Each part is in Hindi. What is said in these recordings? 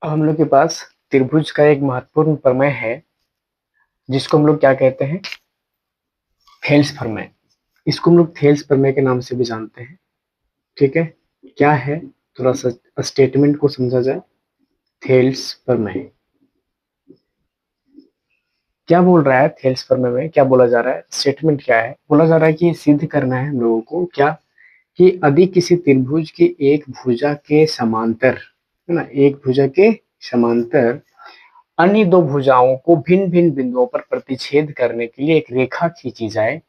अब हम लोग के पास त्रिभुज का एक महत्वपूर्ण प्रमेय है जिसको हम लोग क्या कहते हैं, थेल्स प्रमेय। इसको हम लोग थेल्स प्रमेय के नाम से भी जानते हैं। ठीक है, क्या है, थोड़ा सा स्टेटमेंट को समझा जाए। थेल्स प्रमेय क्या बोल रहा है, थेल्स प्रमेय में क्या बोला जा रहा है, स्टेटमेंट क्या है, बोला जा रहा है कि सिद्ध करना है हम लोगों को क्या, कि यदि किसी त्रिभुज की एक भुजा के समांतर, है ना, एक भुजा के समांतर अन्य दो भुजाओं को भिन्न भिन्न बिंदुओं पर प्रतिच्छेद करने के लिए एक रेखा खींची जाए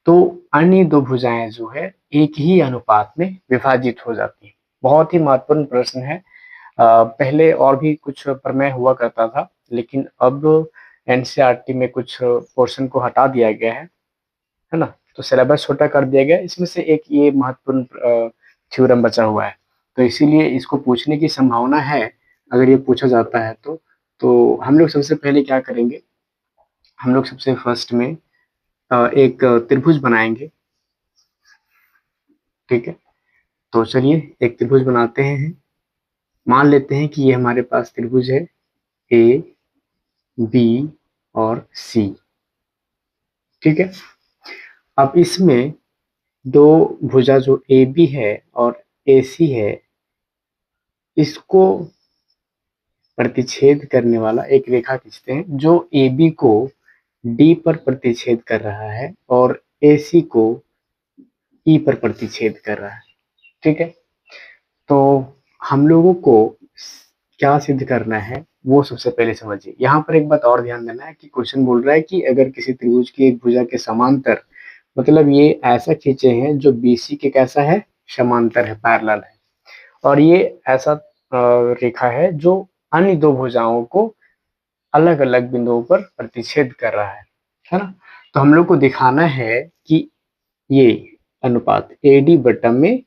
तो अन्य दो भुजाएं जो है एक ही अनुपात में विभाजित हो जाती हैं। बहुत ही महत्वपूर्ण प्रश्न है। पहले और भी कुछ प्रमेय हुआ करता था, लेकिन अब एनसीईआरटी में कुछ पोर्शन को हटा दिया गया है ना, तो सिलेबस छोटा कर दिया गया। इसमें से एक ये महत्वपूर्ण थ्योरम बचा हुआ है, तो इसीलिए इसको पूछने की संभावना है। अगर ये पूछा जाता है तो हम लोग सबसे पहले क्या करेंगे, हम लोग सबसे फर्स्ट में एक त्रिभुज बनाएंगे। ठीक है, तो चलिए एक त्रिभुज बनाते हैं। मान लेते हैं कि ये हमारे पास त्रिभुज है ए, बी और सी। ठीक है, अब इसमें दो भुजा जो ए बी है और ए सी है, इसको प्रतिच्छेद करने वाला एक रेखा खींचते हैं जो ए बी को डी पर प्रतिच्छेद कर रहा है और ए सी को ई पर प्रतिच्छेद कर रहा है। ठीक है, तो हम लोगों को क्या सिद्ध करना है वो सबसे पहले समझिए। यहाँ पर एक बात और ध्यान देना है कि क्वेश्चन बोल रहा है कि अगर किसी त्रिभुज की एक भुजा के समांतर, मतलब ये ऐसा खींचे हैं जो बीसी के कैसा है, समांतर है, पैरेलल है, और ये ऐसा रेखा है जो अन्य दो भुजाओं को अलग अलग बिंदुओं पर प्रतिच्छेद कर रहा है ना। तो हम लोग को दिखाना है कि ये अनुपात ए डी बटा में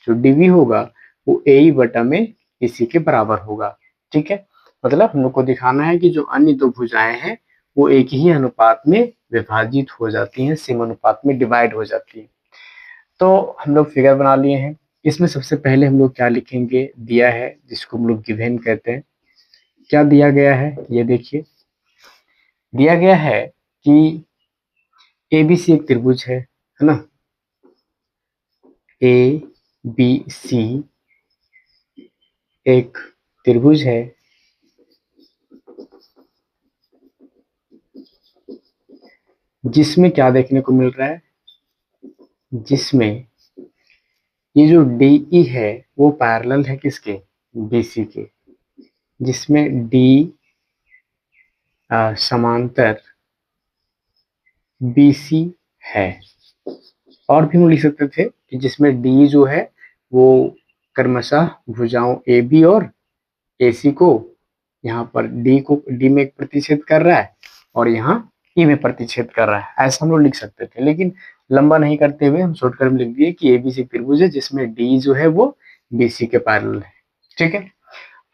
जो डीवी होगा वो ए ई बटा में इसी के बराबर होगा। ठीक है, मतलब हम लोग को दिखाना है कि जो अन्य दो भुजाएं हैं वो एक ही अनुपात में विभाजित हो जाती हैं, सेम अनुपात में डिवाइड हो जाती हैं। तो हम लोग फिगर बना लिए हैं। इसमें सबसे पहले हम लोग क्या लिखेंगे, दिया है जिसको हम लोग गिवन कहते हैं। क्या दिया गया है ये देखिए, दिया गया है कि एबीसी एक त्रिभुज है ना, ए बी सी एक त्रिभुज है जिसमें क्या देखने को मिल रहा है, जिसमें ये जो डी है वो पैरेलल है किसके, बीसी के, जिसमें डी समांतर बीसी है। और भी हम लिख सकते थे कि जिसमें डी जो है वो क्रमशः भुजाओं ए बी और ए सी को, यहाँ पर डी को डी में प्रतिच्छेद कर रहा है और यहाँ ई में प्रतिच्छेद कर रहा है, ऐसा हम लोग लिख सकते थे। लेकिन लंबा नहीं करते हुए हम शॉर्टकट में लिख दिए कि एबीसी त्रिभुज है जिसमें डी जो है वो बीसी के पैरेलल है। ठीक है,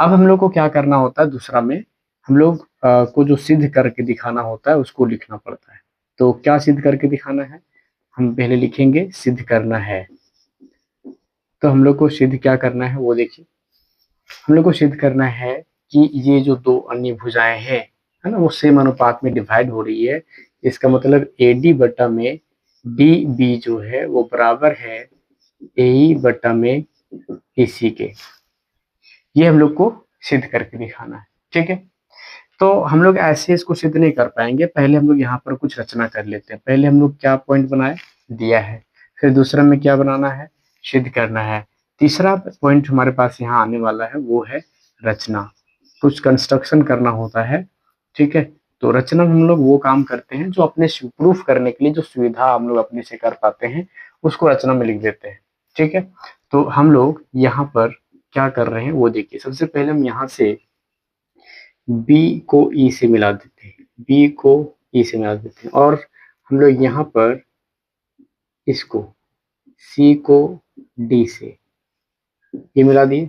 अब हम लोग को क्या करना होता है, दूसरा में हम लोग को जो सिद्ध करके दिखाना होता है उसको लिखना पड़ता है। तो क्या सिद्ध करके दिखाना है, हम पहले लिखेंगे सिद्ध करना है। तो हम लोग को सिद्ध क्या करना है वो देखिए, हम लोग को सिद्ध करना है कि ये जो दो अन्य भुजाएं हैं, है ना, वो सेम अनुपात में डिवाइड हो रही है। इसका मतलब ए डी बटा में डी बी जो है वो बराबर है ए ई बटा में ए सी के। ये हम लोग को सिद्ध करके दिखाना है। ठीक है, तो हम लोग ऐसे इसको सिद्ध नहीं कर पाएंगे, पहले हम लोग यहाँ पर कुछ रचना कर लेते हैं। पहले हम लोग क्या पॉइंट बनाए, दिया है, फिर दूसरा में क्या बनाना है, सिद्ध करना है, तीसरा पॉइंट हमारे पास यहाँ आने वाला है वो है रचना, कुछ कंस्ट्रक्शन करना होता है। ठीक है, तो रचना में हम लोग वो काम करते हैं जो अपने प्रूफ करने के लिए जो सुविधा हम लोग अपने से कर पाते हैं उसको रचना में लिख देते हैं। ठीक है, तो हम लोग यहाँ पर क्या कर रहे हैं वो देखिए। सबसे पहले हम यहाँ से बी को ई से मिला देते हैं, बी को ई से मिला देते हैं, और हम लोग यहाँ पर इसको सी को डी से ये मिला दिए,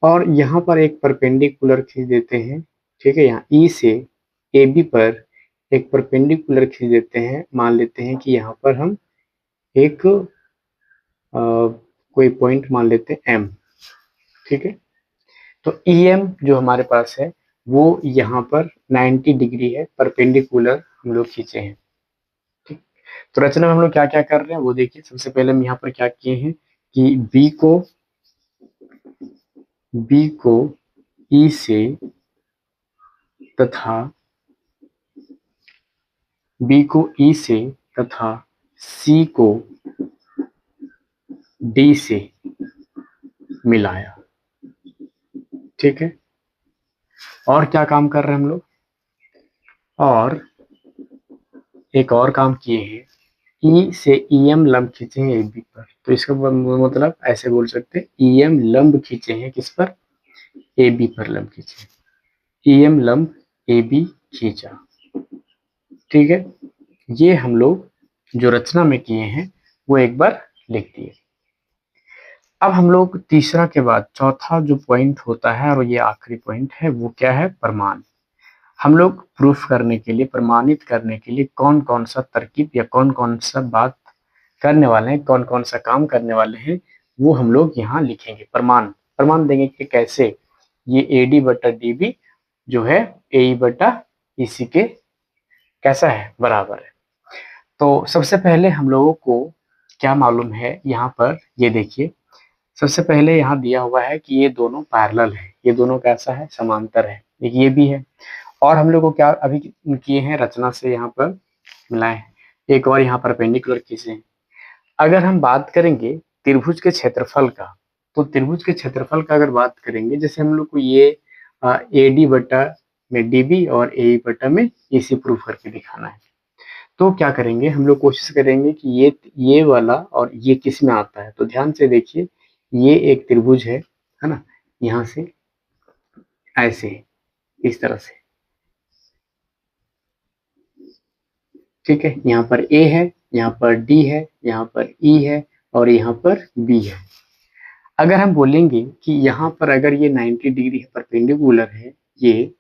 और यहाँ पर एक परपेंडिकुलर खींच देते हैं। ठीक है, यहाँ ई से ए बी पर एक परपेंडिकुलर खींच देते हैं। मान लेते हैं कि यहाँ पर हम एक कोई पॉइंट मान लेते हैं एम। ठीक है, तो EM जो हमारे पास है वो यहाँ पर 90 डिग्री है, परपेंडिकुलर हम लोग खींचे हैं। ठीक, तो रचना में हम लोग क्या क्या कर रहे हैं वो देखिए। सबसे पहले हम यहाँ पर क्या किए हैं कि B को E से तथा C को D से मिलाया। ठीक है, और क्या काम कर रहे हैं हम लोग, और एक और काम किए हैं, E से EM लंब खींचे हैं AB पर। तो इसका मतलब ऐसे बोल सकते हैं EM लंब खींचे हैं किस पर, AB पर लंब खींचे, EM लंब AB खींचा। ठीक है, ये हम लोग जो रचना में किए हैं वो एक बार लिख दिए। अब हम लोग तीसरा के बाद चौथा जो पॉइंट होता है और ये आखिरी पॉइंट है वो क्या है, प्रमाण। हम लोग प्रूफ करने के लिए, प्रमाणित करने के लिए कौन कौन सा तरकीब या कौन कौन सा बात करने वाले हैं, कौन कौन सा काम करने वाले हैं, वो हम लोग यहाँ लिखेंगे। प्रमाण देंगे कि कैसे ये AD बटा DB जो है AE बटा EC के कैसा है, बराबर है। तो सबसे पहले हम लोगों को क्या मालूम है, यहाँ पर ये देखिए। सबसे पहले यहाँ दिया हुआ है कि ये दोनों पैरेलल है, ये दोनों कैसा है, समांतर है, एक ये भी है। और हम लोग को क्या अभी किए हैं, रचना से यहाँ पर मिलाए हैं, एक और यहाँ परपेंडिकुलर खींचे हैं। अगर हम बात करेंगे त्रिभुज के क्षेत्रफल का, तो त्रिभुज के क्षेत्रफल का अगर बात करेंगे, जैसे हम लोग को ये AD बटा में DB और AE बटा में EC प्रूफ करके दिखाना है, तो क्या करेंगे हम लोग, कोशिश करेंगे कि ये वाला और ये किस में आता है। तो ध्यान से देखिए, ये एक त्रिभुज है ना, यहाँ से ऐसे इस तरह से। ठीक है, यहाँ पर A है, यहाँ पर D है, यहाँ पर E है और यहाँ पर B है। अगर हम बोलेंगे कि यहाँ पर अगर ये 90 डिग्री है, परपेंडिकुलर है ये,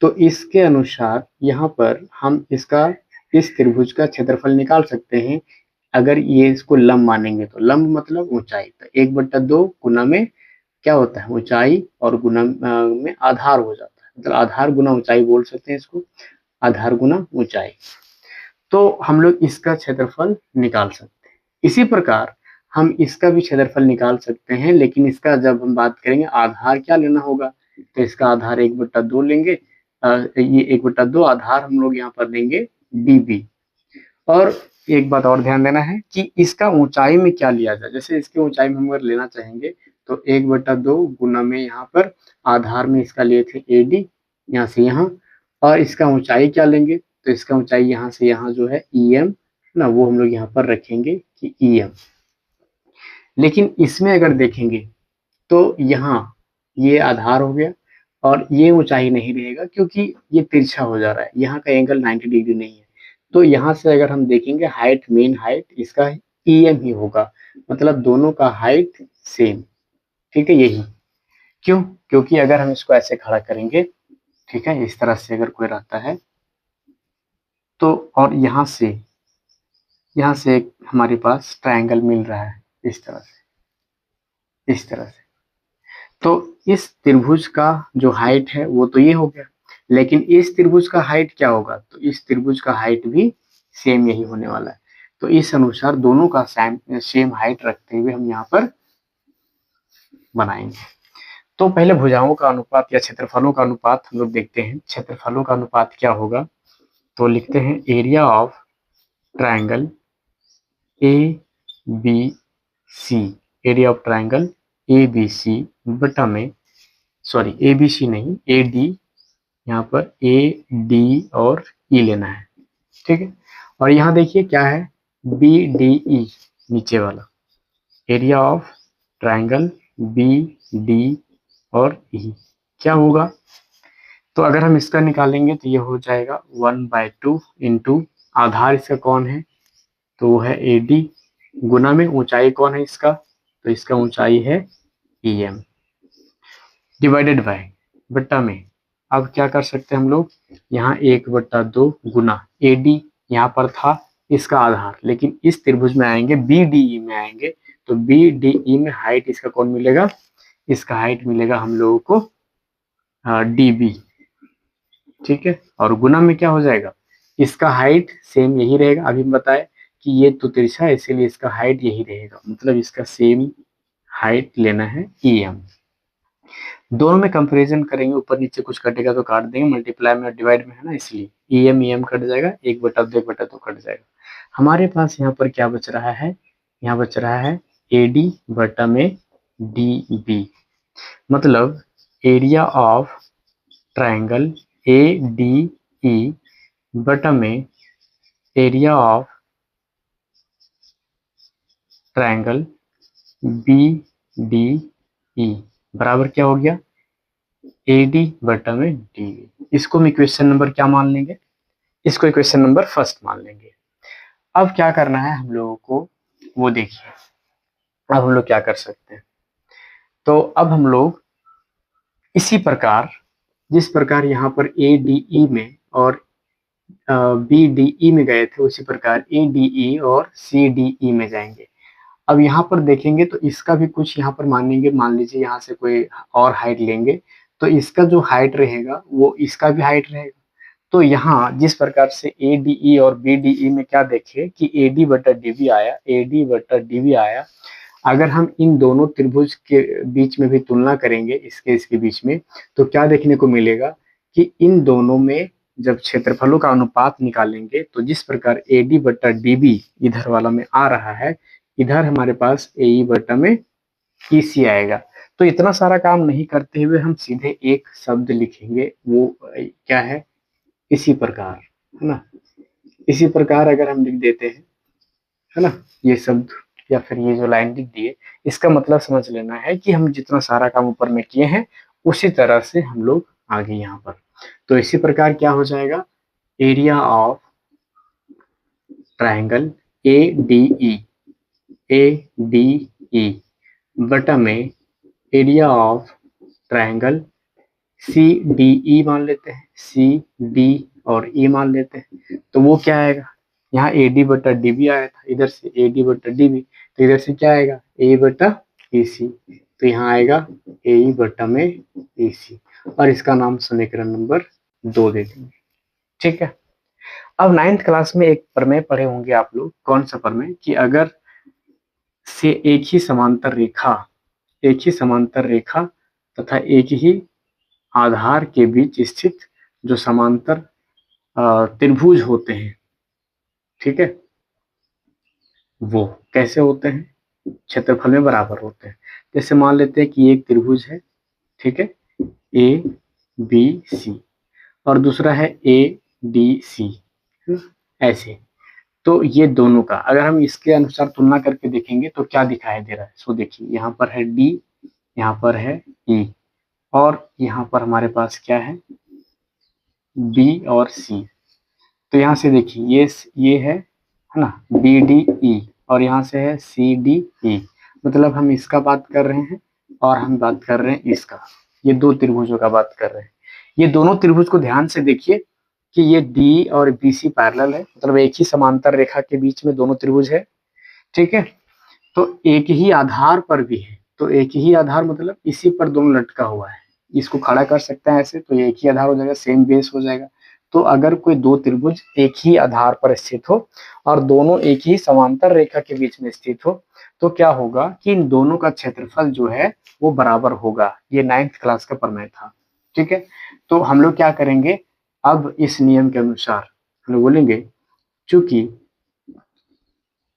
तो इसके अनुसार यहाँ पर हम इसका, इस त्रिभुज का क्षेत्रफल निकाल सकते हैं। अगर ये इसको लंब मानेंगे तो लंब मतलब ऊंचाई, तो 1/2 गुना में क्या होता है, ऊंचाई, और गुना में आधार हो जाता है, मतलब आधार गुना ऊंचाई बोल सकते हैं इसको, आधार गुना ऊंचाई। तो हम लोग इसका क्षेत्रफल निकाल सकते हैं। इसी प्रकार हम इसका भी क्षेत्रफल निकाल सकते हैं, लेकिन इसका जब हम बात करेंगे आधार क्या लेना होगा, तो इसका आधार 1/2 लेंगे। ये 1/2 आधार हम लोग यहाँ पर लेंगे DB। और एक बात और ध्यान देना है कि इसका ऊंचाई में क्या लिया जाए, जैसे इसके ऊंचाई में हम अगर लेना चाहेंगे तो 1/2 गुना में यहाँ पर आधार में इसका लिए थे AD, यहाँ से यहाँ, और इसका ऊंचाई क्या लेंगे, तो इसका ऊंचाई यहाँ से यहाँ जो है EM ना, वो हम लोग यहाँ पर रखेंगे कि EM। लेकिन इसमें अगर देखेंगे तो यहाँ ये आधार हो गया और ये ऊंचाई नहीं रहेगा, क्योंकि ये तिरछा हो जा रहा है, यहाँ का एंगल 90 डिग्री नहीं है। तो यहाँ से अगर हम देखेंगे हाइट, मेन हाइट इसका EM ही होगा, मतलब दोनों का हाइट सेम। ठीक है, यही क्यों, क्योंकि अगर हम इसको ऐसे खड़ा करेंगे, ठीक है, इस तरह से अगर कोई रहता है तो, और यहाँ से एक हमारे पास ट्रायंगल मिल रहा है इस तरह से, इस तरह से। तो इस त्रिभुज का जो हाइट है वो तो ये हो गया, लेकिन इस त्रिभुज का हाइट क्या होगा, तो इस त्रिभुज का हाइट भी सेम यही होने वाला है। तो इस अनुसार दोनों का सेम हाइट रखते हुए हम यहाँ पर बनाएंगे। तो पहले भुजाओं का अनुपात या क्षेत्रफलों का अनुपात हम लोग देखते हैं। क्षेत्रफलों का अनुपात क्या होगा, तो लिखते हैं area of triangle ABC, area of triangle ABC बटा में, सॉरी ABC नहीं, AD, यहाँ पर AD और E लेना है। ठीक है, और यहाँ देखिए क्या है, BDE नीचे वाला, एरिया ऑफ ट्रायंगल BD और E क्या होगा, तो अगर हम इसका निकालेंगे तो ये हो जाएगा 1/2 इंटू आधार इसका कौन है, तो वो है AD, गुना में ऊंचाई कौन है इसका, तो इसका ऊंचाई है EM, डिवाइडेड बाय बट्टा में। अब क्या कर सकते हैं हम लोग, यहाँ 1/2 गुना AD यहाँ पर था इसका आधार, लेकिन इस त्रिभुज में आएंगे BDE में आएंगे, तो BDE में हाइट इसका कौन मिलेगा, इसका हाइट मिलेगा हम लोगों को DB, ठीक है। और गुना में क्या हो जाएगा, इसका हाइट सेम यही रहेगा, अभी हम बताए कि ये तो तिरछा है इसीलिए इसका हाइट यही रहेगा, मतलब इसका सेम हाइट लेना है EM। दोनों में कंपैरिजन करेंगे, ऊपर नीचे कुछ कटेगा तो काट देंगे, मल्टीप्लाई में और डिवाइड में है ना, इसलिए EM कट जाएगा, 1/2 कट जाएगा। हमारे पास यहाँ पर क्या बच रहा है, यहाँ बच रहा है AD बटा में DB, मतलब एरिया ऑफ ट्राइंगल ADE बटा में एरिया ऑफ ट्राइंगल BDE बराबर क्या हो गया, AD बटा में DB। इसको हम इक्वेशन नंबर क्या मान लेंगे, इसको इक्वेशन नंबर फर्स्ट मान लेंगे। अब क्या करना है हम लोगों को, वो देखिए अब हम लोग क्या कर सकते हैं। तो अब हम लोग इसी प्रकार, जिस प्रकार यहाँ पर ADE में और BDE में गए थे, उसी प्रकार ADE और CDE में जाएंगे। अब यहाँ पर देखेंगे तो इसका भी कुछ यहाँ पर मानेंगे, मान लीजिए यहाँ से कोई और हाइट लेंगे तो इसका जो हाइट रहेगा वो इसका भी हाइट रहेगा। तो यहाँ जिस प्रकार से ADE और BDE में क्या देखे कि AD बटा DB आया, AD बटा DB आया, अगर हम इन दोनों त्रिभुज के बीच में भी तुलना करेंगे, इसके बीच में, तो क्या देखने को मिलेगा कि इन दोनों में जब क्षेत्रफलों का अनुपात निकालेंगे तो जिस प्रकार AD बटा DB इधर वाला में आ रहा है, इधर हमारे पास AE बटा में EC आएगा। तो इतना सारा काम नहीं करते हुए हम सीधे एक शब्द लिखेंगे, वो क्या है, इसी प्रकार, है ना। इसी प्रकार अगर हम लिख देते हैं, है ना, ये शब्द या फिर ये जो लाइन लिख दिए, इसका मतलब समझ लेना है कि हम जितना सारा काम ऊपर में किए हैं उसी तरह से हम लोग आगे यहाँ पर। तो इसी प्रकार क्या हो जाएगा, एरिया ऑफ ट्राइंगल ADE बटा में एरिया ऑफ ट्राइंगल CDE मान लेते हैं, CD और E मान लेते हैं। तो वो क्या आएगा, यहाँ AD बटा DB आया था, इधर से AD बटा DB, तो इधर से क्या आएगा AE बटा EC, तो यहाँ आएगा AE बटा में EC, और इसका नाम समीकरण नंबर 2 दे देंगे, ठीक है। अब 9th क्लास में एक प्रमेय पढ़े होंगे आप लोग, कौन सा प्रमेय, कि अगर से एक ही समांतर रेखा तथा एक ही आधार के बीच स्थित जो समांतर त्रिभुज होते हैं, ठीक है, वो कैसे होते हैं, क्षेत्रफल में बराबर होते हैं। जैसे मान लेते हैं कि एक त्रिभुज है, ठीक है, ABC और दूसरा है ADC, ऐसे। तो ये दोनों का अगर हम इसके अनुसार तुलना करके देखेंगे तो क्या दिखाई दे रहा है, सो देखिए यहाँ पर है D, यहाँ पर है E, और यहाँ पर हमारे पास क्या है B और C। तो यहाँ से देखिए ये है ना BDE, और यहाँ से है CDE, मतलब हम इसका बात कर रहे हैं और हम बात कर रहे हैं इसका, ये दो त्रिभुजों का बात कर रहे हैं। ये दोनों त्रिभुज को ध्यान से देखिए कि ये D और BC पैरेलल है, मतलब एक ही समांतर रेखा के बीच में दोनों त्रिभुज है, ठीक है। तो एक ही आधार पर भी है, तो एक ही आधार मतलब इसी पर दोनों लटका हुआ है, इसको खड़ा कर सकते हैं ऐसे, तो ये एक ही आधार हो जाएगा, सेम बेस हो जाएगा। तो अगर कोई दो त्रिभुज एक ही आधार पर स्थित हो और दोनों एक ही समांतर रेखा के बीच में स्थित हो, तो क्या होगा कि इन दोनों का क्षेत्रफल जो है वो बराबर होगा। ये 9th क्लास का प्रमेय था, ठीक है। तो हम लोग क्या करेंगे, अब इस नियम के अनुसार हम लोग बोलेंगे, चूंकि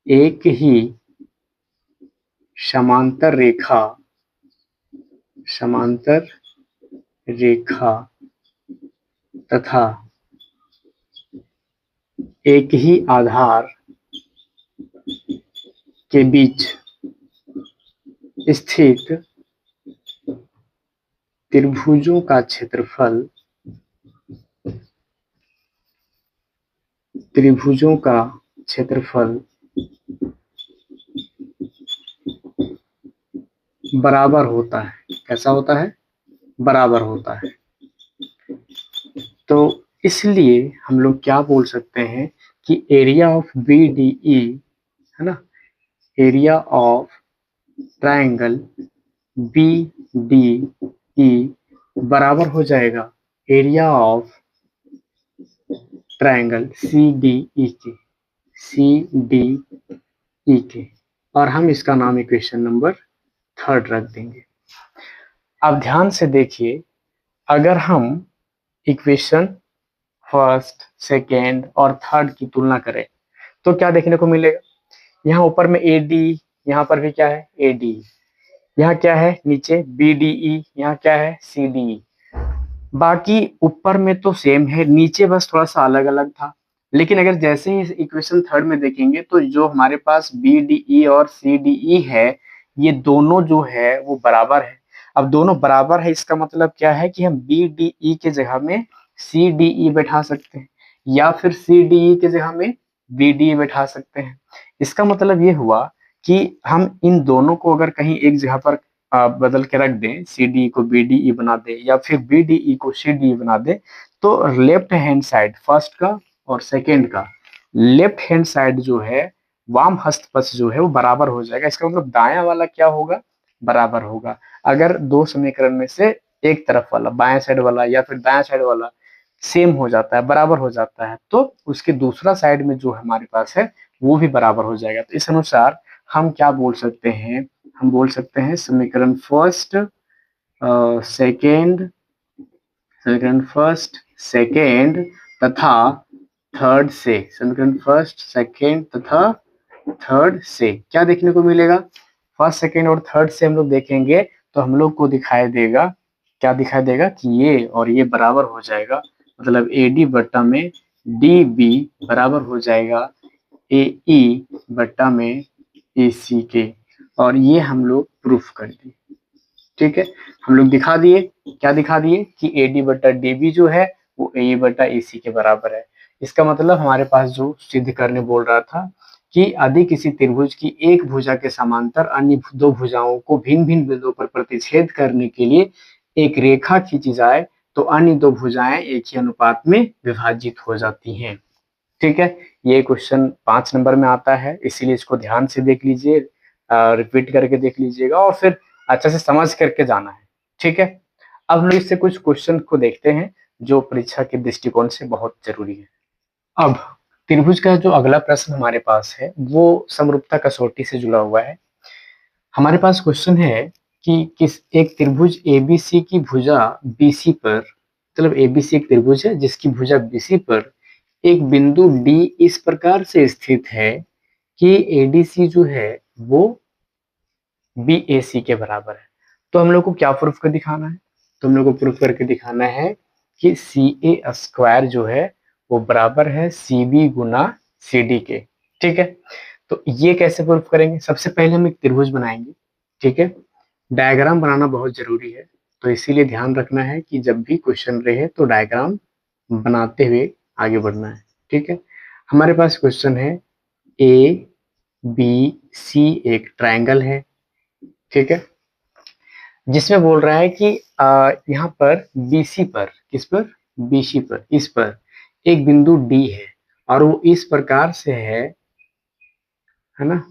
एक ही समांतर रेखा तथा एक ही आधार के बीच स्थित त्रिभुजों का क्षेत्रफल बराबर होता है। कैसा होता है, बराबर होता है। तो इसलिए हम लोग क्या बोल सकते हैं कि एरिया ऑफ BDE, है ना, area of triangle B D E बराबर हो जाएगा area of triangle C D E के, सी डी ई के, और हम इसका नाम इक्वेशन नंबर 3 रख देंगे। अब ध्यान से देखिए, अगर हम इक्वेशन फर्स्ट, सेकेंड और थर्ड की तुलना करें तो क्या देखने को मिलेगा? यहाँ ऊपर में ए डी, यहाँ पर भी क्या है ए डी, यहाँ क्या है नीचे बी डी ई, यहाँ क्या है सी डी ई। बाकी ऊपर में तो सेम है, नीचे बस थोड़ा सा अलग अलग था। लेकिन अगर जैसे ही इक्वेशन थर्ड में देखेंगे तो जो हमारे पास बी डी ई और सी डी ई है, ये दोनों जो है वो बराबर है। अब दोनों बराबर है, इसका मतलब क्या है कि हम बी डी ई के जगह में सी डी ई बैठा सकते हैं, या फिर सी डी ई के जगह में बी डी ई बैठा सकते हैं। इसका मतलब ये हुआ कि हम इन दोनों को अगर कहीं एक जगह पर बदल के रख दें, सी डी को बी डी ई बना दें या फिर बी डी ई को सी डी ई बना दें, तो लेफ्ट हैंड साइड फर्स्ट का और सेकेंड का लेफ्ट हैंड साइड जो है, वाम हस्तपक्ष जो है वो बराबर हो जाएगा। इसका मतलब दायां वाला क्या होगा, बराबर होगा। अगर दो समीकरण में से एक तरफ वाला बाएं साइड वाला या फिर दाएं साइड वाला सेम हो जाता है, बराबर हो जाता है, तो उसके दूसरा साइड में जो हमारे पास है वो भी बराबर हो जाएगा। तो इस अनुसार हम क्या बोल सकते हैं, हम बोल सकते हैं समीकरण फर्स्ट, सेकेंड, समीकरण फर्स्ट, सेकेंड तथा थर्ड से, समीकरण फर्स्ट, सेकेंड तथा थर्ड से क्या देखने को मिलेगा? फर्स्ट, सेकेंड और थर्ड से हम लोग देखेंगे तो हम लोग को दिखाई देगा, क्या दिखाई देगा कि ये और ये बराबर हो जाएगा। मतलब ए डी बट्टा में डी बी बराबर हो जाएगा ए ई बट्टा में ए सी के, और ये हम लोग प्रूफ कर दिए। ठीक है, हम लोग दिखा दिए, क्या दिखा दिए कि ए डी बट्टा डी बी जो है वो ए बट्टा ए सी के बराबर है। इसका मतलब हमारे पास जो सिद्ध करने बोल रहा था कि यदि किसी त्रिभुज की एक भुजा के समांतर अन्य दो भुजाओं को भिन्न भिन्न बिंदुओं पर प्रतिच्छेद करने के लिए एक रेखा खींची जाए तो अन्य दो भुजाएं एक ही अनुपात में विभाजित हो जाती हैं। ठीक है, ये क्वेश्चन 5 नंबर में आता है, इसीलिए इसको ध्यान से देख लीजिए, रिपीट करके देख लीजिएगा और फिर अच्छे से समझ करके जाना है। ठीक है, अब हम लोग इससे कुछ क्वेश्चन को देखते हैं जो परीक्षा के दृष्टिकोण से बहुत जरूरी है। अब त्रिभुज का जो अगला प्रश्न हमारे पास है वो समरूपता कसौटी से जुड़ा हुआ है। हमारे पास क्वेश्चन है कि किस एक त्रिभुज एबीसी की भुजा बीसी पर, मतलब एबीसी एक त्रिभुज है जिसकी भुजा बीसी पर एक बिंदु डी इस प्रकार से स्थित है कि एडीसी जो है वो बीएसी के बराबर है। तो हम लोग को क्या प्रूफ कर दिखाना है? तो हम लोग को प्रूफ करके दिखाना है कि सी ए स्क्वायर जो है वो बराबर है सी बी गुना सी डी के। ठीक है, तो ये कैसे प्रूफ करेंगे? सबसे पहले हम एक त्रिभुज बनाएंगे। ठीक है, डायग्राम बनाना बहुत जरूरी है, तो इसीलिए ध्यान रखना है कि जब भी क्वेश्चन रहे तो डायग्राम बनाते हुए आगे बढ़ना है। ठीक है, हमारे पास क्वेश्चन है ए बी सी एक ट्रायंगल है। ठीक है, जिसमें बोल रहा है कि यहाँ पर बीसी पर, किस पर, बीसी पर, इस पर एक बिंदु डी है और वो इस प्रकार से है ना,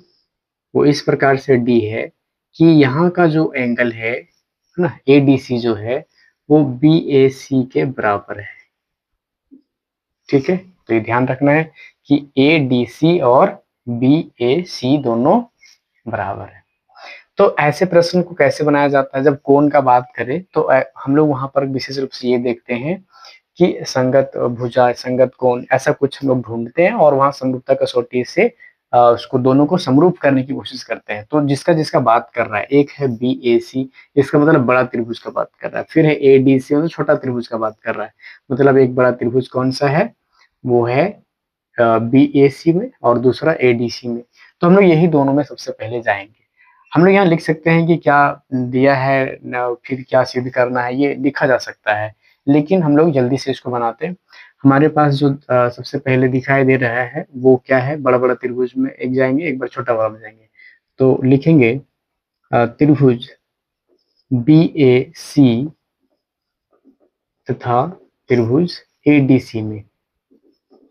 वो इस प्रकार से डी है कि यहाँ का जो एंगल है ना एडीसी जो है वो बी ए सी के बराबर है। ठीक है, तो ये ध्यान रखना है कि ए डी सी और बी ए सी दोनों बराबर है। तो ऐसे प्रश्न को कैसे बनाया जाता है? जब कोण का बात करें तो हम लोग वहां पर विशेष रूप से ये देखते हैं कि संगत भुजा, संगत कोण, ऐसा कुछ हम लोग ढूंढते हैं और वहां समरूपता कसौटी से उसको दोनों को समरूप करने की कोशिश करते हैं। तो जिसका जिसका बात कर रहा है, एक है बी ए सी, इसका मतलब बड़ा त्रिभुज का बात कर रहा है, फिर है ए डी सी, मतलब छोटा त्रिभुज का बात कर रहा है। मतलब एक बड़ा त्रिभुज कौन सा है, वो है बी ए सी में और दूसरा ए डी सी में। तो हम लोग यही दोनों में सबसे पहले जाएंगे। हम लोग यहाँ लिख सकते हैं कि क्या दिया है फिर क्या सिद्ध करना है, ये लिखा जा सकता है, लेकिन हम लोग जल्दी से इसको बनाते हैं। हमारे पास जो सबसे पहले दिखाई दे रहा है वो क्या है, बड़ा बड़ा त्रिभुज में एक जाएंगे, एक बार छोटा वाला में जाएंगे। तो लिखेंगे त्रिभुज बी ए सी तथा त्रिभुज ए डी सी में,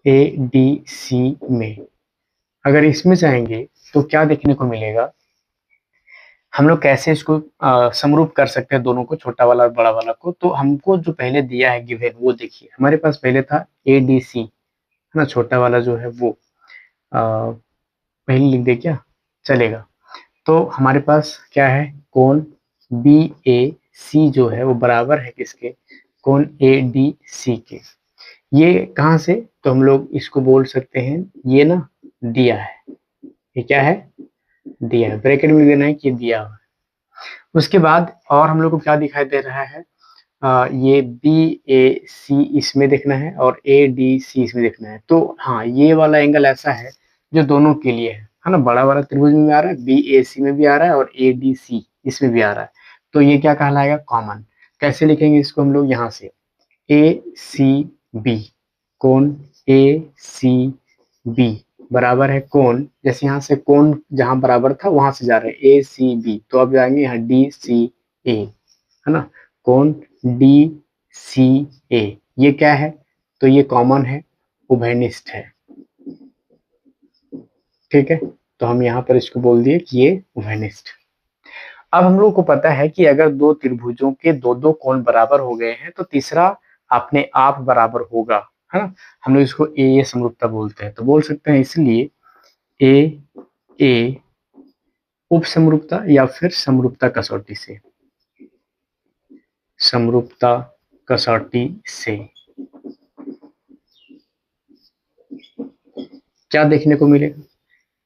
ए डी सी में अगर इसमें जाएंगे तो क्या देखने को मिलेगा, हम लोग कैसे इसको समरूप कर सकते हैं दोनों को, छोटा वाला और बड़ा वाला को। तो हमको जो पहले दिया है गिवन, वो देखिए हमारे पास पहले था ADC, है ना, छोटा वाला जो है वो पहले लिख दे क्या, चलेगा। तो हमारे पास क्या है, कोण BAC जो है वो बराबर है किसके, कोण ADC के। ये कहाँ से, तो हम लोग इसको बोल सकते हैं, ये ना दिया है, ये क्या है, दिया है, ब्रैकेट में देना है कि दिया हुआ है। उसके बाद और हम लोग को क्या दिखाई दे रहा है, ये BAC इसमें देखना है और ADC इसमें देखना है। तो हाँ, ये वाला एंगल ऐसा है जो दोनों के लिए है ना, बड़ा वाला त्रिभुज में भी आ रहा है, BAC में भी आ रहा है और ADC इसमें भी आ रहा है। तो ये क्या कहलाएगा, कॉमन। कैसे लिखेंगे इसको हम लोग, यहाँ से ACB, कोण ACB बराबर है कोण, जैसे यहाँ से कोण जहां बराबर था वहां से जा रहे हैं ACB, तो अब जाएंगे यहाँ DCA, है ना, कोण DCA। ये क्या है, तो ये कॉमन है, उभयनिष्ठ है, ठीक है। तो हम यहाँ पर इसको बोल दिए कि ये उभयनिष्ठ। अब हम लोग को पता है कि अगर दो त्रिभुजों के दो दो कोण बराबर हो गए हैं तो तीसरा अपने आप बराबर होगा, है ना। हम लोग इसको ए समरूपता बोलते हैं, तो बोल सकते हैं इसलिए ए उप समरूपता या फिर समरूपता कसौटी से, समरूपता कसौटी से क्या देखने को मिलेगा,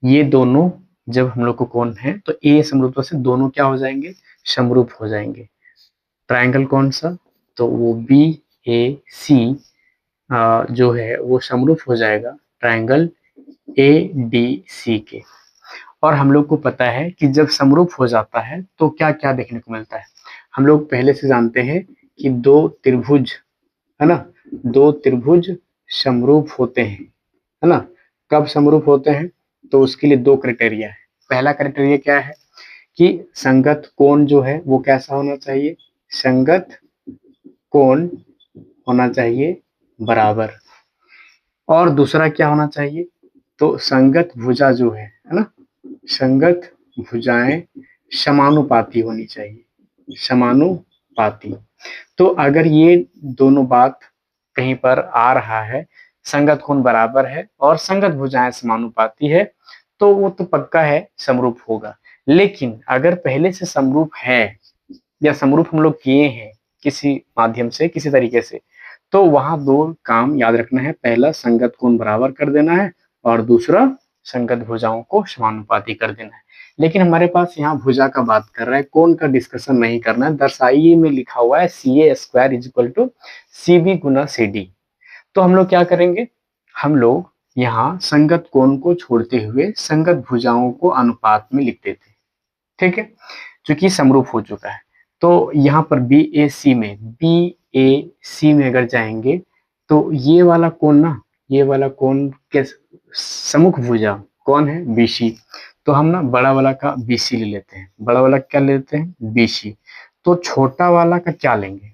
ये दोनों जब हम लोग को कोण है तो ए समरूपता से दोनों क्या हो जाएंगे, समरूप हो जाएंगे। ट्रायंगल कौन सा, तो वो BAC जो है वो समरूप हो जाएगा ट्रायंगल ADC के। और हम लोग को पता है कि जब समरूप हो जाता है तो क्या क्या देखने को मिलता है, हम लोग पहले से जानते हैं कि दो त्रिभुज, है ना, दो त्रिभुज समरूप होते हैं, है ना। कब समरूप होते हैं, तो उसके लिए दो क्राइटेरिया है। पहला क्राइटेरिया क्या है कि संगत कोण जो है वो कैसा होना चाहिए, संगत कोण होना चाहिए बराबर। और दूसरा क्या होना चाहिए, तो संगत भुजा जो है ना, संगत भुजाएं समानुपाती होनी चाहिए, समानुपाती। तो अगर ये दोनों बात कहीं पर आ रहा है, संगत कोण बराबर है और संगत भुजाएं समानुपाती है, तो वो तो पक्का है समरूप होगा। लेकिन अगर पहले से समरूप है या समरूप हम लोग किए हैं किसी माध्यम से, किसी तरीके से, तो वहां दो काम याद रखना है, पहला संगत कोण बराबर कर देना है और दूसरा संगत भुजाओं को समानुपाती कर देना है। लेकिन हमारे पास यहाँ भुजा का बात कर रहा है, कोण का डिस्कशन नहीं करना है। दर्शाइए में लिखा हुआ है CA² = CB × CD। तो हम लोग क्या करेंगे, हम लोग यहाँ संगत कोण को छोड़ते हुए संगत भुजाओं को अनुपात में लिख देते हैं, ठीक है, क्योंकि समरूप हो चुका है। तो यहाँ पर BAC में अगर जाएंगे तो ये वाला कोण ना, ये वाला कोण के सम्मुख भुजा कौन है, BC। तो हम ना बड़ा वाला का BC ले लेते हैं, बड़ा वाला क्या लेते हैं, BC। तो छोटा वाला का क्या लेंगे,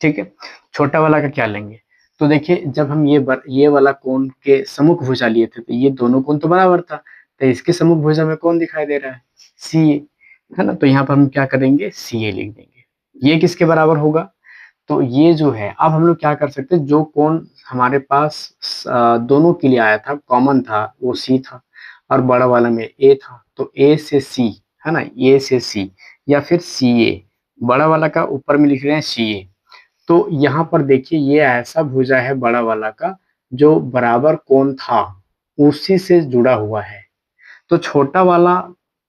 ठीक है, छोटा वाला का क्या लेंगे, तो देखिए जब हम ये वाला कोण के सम्मुख भुजा लिए थे तो ये दोनों कोण तो बराबर था, तो इसके सम्मुख भुजा में कौन दिखाई दे रहा है, CA, है ना। तो यहाँ पर हम क्या करेंगे, CA लिख देंगे। ये किसके बराबर होगा, तो ये जो है, अब हम लोग क्या कर सकते हैं, जो कोण हमारे पास दोनों के लिए आया था, कॉमन था, वो C था और बड़ा वाला में A था, तो A से C, है ना, A से C या फिर CA, बड़ा वाला का ऊपर में लिख रहे हैं CA। तो यहाँ पर देखिए ये ऐसा भुजा है बड़ा वाला का जो बराबर कोण था उसी से जुड़ा हुआ है। तो छोटा वाला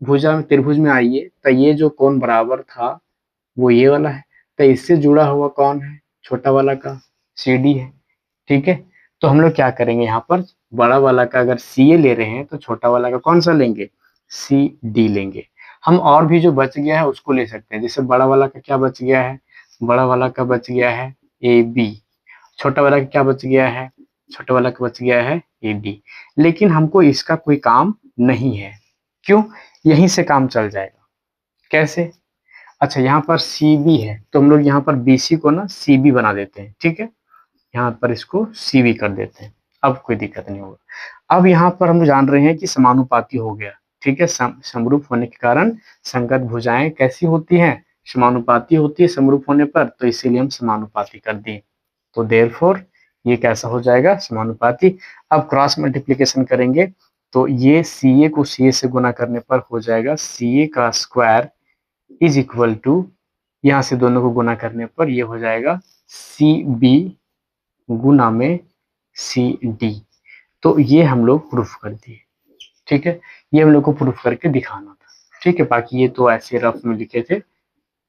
भुजा में त्रिभुज में आइए, तो ये जो कोण बराबर था वो ये वाला है, तो इससे जुड़ा हुआ कौन है, छोटा वाला का CD है, ठीक है। तो हम लोग क्या करेंगे, यहाँ पर बड़ा वाला का अगर CA ले रहे हैं तो छोटा वाला का कौन सा लेंगे, CD लेंगे। हम और भी जो बच गया है उसको ले सकते हैं, जैसे बड़ा वाला का क्या बच गया है, बड़ा वाला का बच गया है AB, छोटा वाला का क्या बच गया है, छोटा वाला का बच गया है AD। लेकिन हमको इसका कोई काम नहीं है, क्यों, यहीं से काम चल जाएगा। कैसे, अच्छा यहाँ पर CB है तो हम लोग यहाँ पर BC को ना CB बना देते हैं, ठीक है, यहाँ पर इसको CB कर देते हैं, अब कोई दिक्कत नहीं होगा। अब यहाँ पर हम जान रहे हैं कि समानुपाती हो गया, ठीक है। समरूप होने के कारण संगत भुजाएं कैसी होती हैं, समानुपाती होती है समरूप होने पर, तो इसीलिए हम समानुपाती कर दिए। तो देयरफॉर ये कैसा हो जाएगा, समानुपाती। अब क्रॉस मल्टीप्लिकेशन करेंगे तो ये सी ए को सी ए से गुना करने पर हो जाएगा सी ए का स्क्वायर इज इक्वल टू, यहाँ से दोनों को गुना करने पर ये हो जाएगा सी बी गुना में सी डी। तो ये हम लोग प्रूफ कर दिए, ठीक है। ये हम लोग को प्रूफ करके दिखाना था, ठीक है। बाकी ये तो ऐसे रफ में लिखे थे,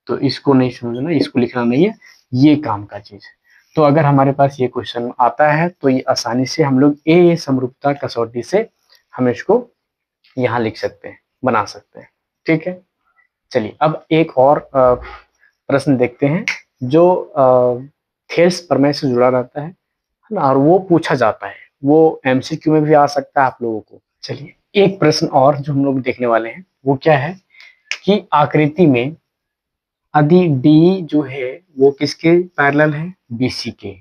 तो इसको नहीं समझना, इसको लिखना नहीं है, ये काम का चीज है। तो अगर हमारे पास ये क्वेश्चन आता है तो ये आसानी से हम लोग ए समरूपता कसौटी से हम इसको यहाँ लिख सकते हैं, बना सकते हैं, ठीक है। चलिए अब एक और प्रश्न देखते हैं जो थेल्स प्रमेय से जुड़ा रहता है ना, और वो पूछा जाता है, वो एमसीक्यू में भी आ सकता है आप लोगों को। चलिए एक प्रश्न और जो हम लोग देखने वाले हैं वो क्या है कि आकृति में यदि डी जो है वो किसके पैरेलल है, बीसी के,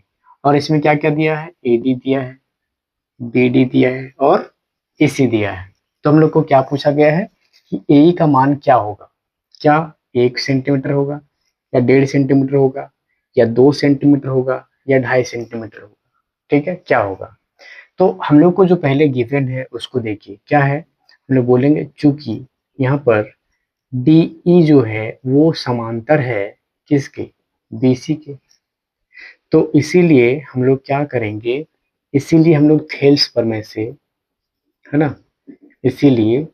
और इसमें क्या क्या दिया है, एडी दिया है, बीडी दिया है और एसी दिया है। तो हम लोग को क्या पूछा गया है कि ए का मान क्या होगा, क्या 1 सेंटीमीटर होगा या 1.5 सेंटीमीटर होगा या 2 सेंटीमीटर होगा या 2.5 सेंटीमीटर होगा, ठीक है, क्या होगा। तो हम लोग को जो पहले गिवन है उसको देखिए क्या है, हम लोग बोलेंगे चूंकि यहाँ पर डी ई जो है वो समांतर है किसके, बीसी के, तो इसीलिए हम लोग क्या करेंगे, इसीलिए हम लोग थेल्स प्रमेय से, है ना, इसीलिए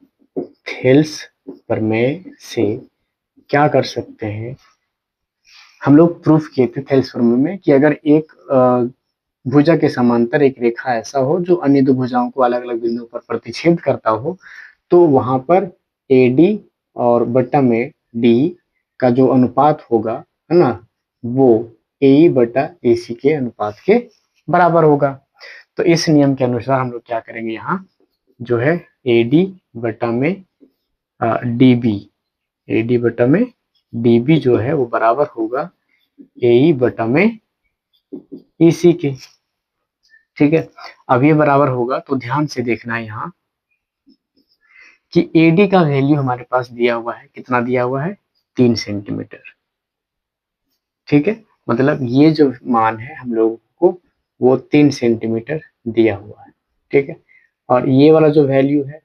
थेल्स प्रमेय से क्या कर सकते हैं, हम लोग प्रूफ किए थे थेल्स प्रमेय में कि अगर एक भुजा के समांतर एक रेखा ऐसा हो जो अन्य दो भुजाओं को अलग अलग बिंदुओं पर प्रतिच्छेद करता हो, तो वहां पर एडी और बटा में डी का जो अनुपात होगा, है ना, वो ए बटा ए सी के अनुपात के बराबर होगा। तो इस नियम के अनुसार हम लोग क्या करेंगे, यहाँ जो है एडी बटा में डी बी, एडी बटा में डी बी जो है वो बराबर होगा ए बटा में ई सी के, ठीक है। अब ये बराबर होगा तो ध्यान से देखना है यहाँ कि एडी का वैल्यू हमारे पास दिया हुआ है, कितना दिया हुआ है, 3 सेंटीमीटर, ठीक है। मतलब ये जो मान है हम लोगों को वो 3 सेंटीमीटर दिया हुआ है, ठीक है। और ये वाला जो वैल्यू है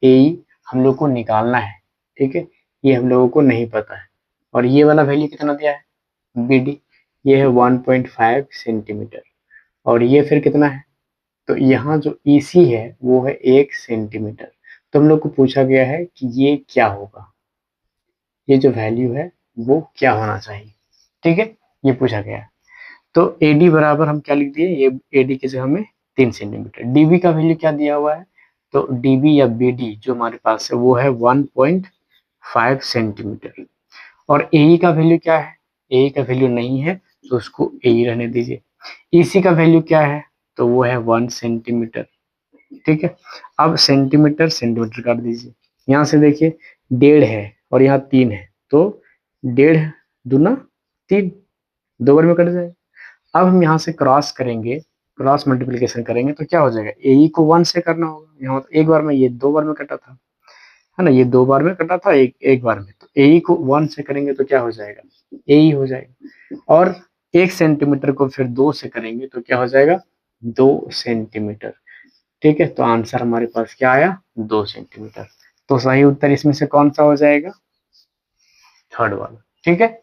ए हम लोग को निकालना है, ठीक है, ये हम लोगों को नहीं पता है। और ये वाला वैल्यू कितना दिया है बी डी, ये है 1.5 सेंटीमीटर, और ये फिर कितना है, तो यहाँ जो EC है वो है 1 सेंटीमीटर। तो हम लोग को पूछा गया है कि ये क्या होगा, ये जो वैल्यू है वो क्या होना चाहिए, ठीक है, ये पूछा गया है। तो AD बराबर हम क्या लिख दिए, ये AD की जगह हमें 3 सेंटीमीटर। DB का वैल्यू क्या दिया हुआ है, तो DB या BD जो हमारे पास है वो है 1.5 सेंटीमीटर। और AE का वैल्यू क्या है, AE का वैल्यू नहीं है तो उसको AE रहने दीजिए। EC का वैल्यू क्या है, तो वो है 1 सेंटीमीटर, ठीक है। अब सेंटीमीटर सेंटीमीटर काट दीजिए, यहाँ से देखिए 1.5 है और यहाँ 3 है, तो 1.5 दूना 3, 2 बार में कट जाएगा। अब हम यहाँ से क्रॉस करेंगे, क्रॉस मल्टीप्लिकेशन करेंगे तो क्या हो जाएगा, ए को 1 से करना होगा, यहाँ तो एक बार में, ये 2 बार में कटा था, है ना, ये 2 बार में कटा था, एक बार में, तो ए को 1 से करेंगे तो क्या हो जाएगा, ए हो जाएगा। और 1 सेंटीमीटर को फिर 2 से करेंगे तो क्या हो जाएगा, 2 सेंटीमीटर, ठीक है। तो आंसर हमारे पास क्या आया, 2 सेंटीमीटर। तो सही उत्तर इसमें से कौन सा हो जाएगा, थर्ड वाला, ठीक है।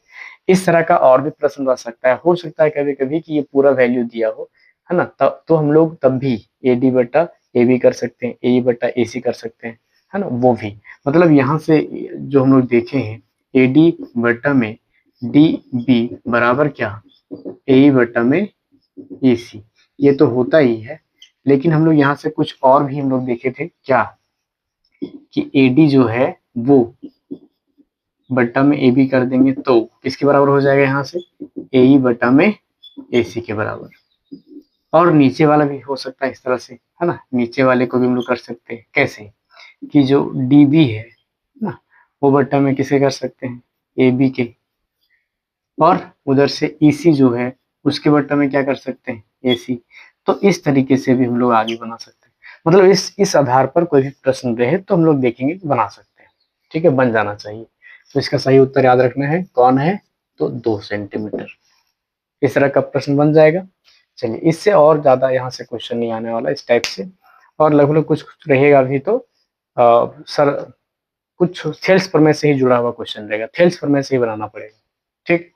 इस तरह का और भी प्रश्न रह सकता है, हो सकता है कभी कभी कि ये पूरा वैल्यू दिया हो, है ना, तब तो हम लोग तब भी एडी बटा ए बी कर सकते हैं, ए बटा ए सी कर सकते हैं, है ना, वो भी मतलब यहाँ से जो हम लोग देखे हैं एडी बटा में डी बी बराबर क्या, ए बटा में ए सी, ये तो होता ही है। लेकिन हम लोग यहाँ से कुछ और भी हम लोग देखे थे क्या, कि एडी जो है वो बटा में ए बी कर देंगे तो किसके बराबर हो जाएगा, यहाँ से ए बटा में ए सी के बराबर। और नीचे वाला भी हो सकता है इस तरह से, है ना, नीचे वाले को भी हम लोग कर सकते हैं, कैसे कि जो डी बी है ना, वो बटा में किसे कर सकते हैं, ए बी के, और उधर से ई सी जो है उसके बटा में क्या कर सकते हैं, ए सी। तो इस तरीके से भी हम लोग आगे बना सकते हैं। मतलब इस आधार पर कोई भी प्रश्न रहे तो हम लोग देखेंगे कि बना सकते हैं। ठीक है, बन जाना चाहिए। तो इसका सही उत्तर याद रखना है, कौन है, तो 2 सेंटीमीटर। इस तरह का प्रश्न बन जाएगा। चलिए, इससे और ज्यादा यहाँ से क्वेश्चन नहीं आने वाला इस टाइप से, और लगभग कुछ कुछ रहेगा भी। तो सर कुछ थेल्स प्रमेय से ही जुड़ा हुआ क्वेश्चन रहेगा, थेल्स प्रमेय से ही बनाना पड़ेगा। ठीक।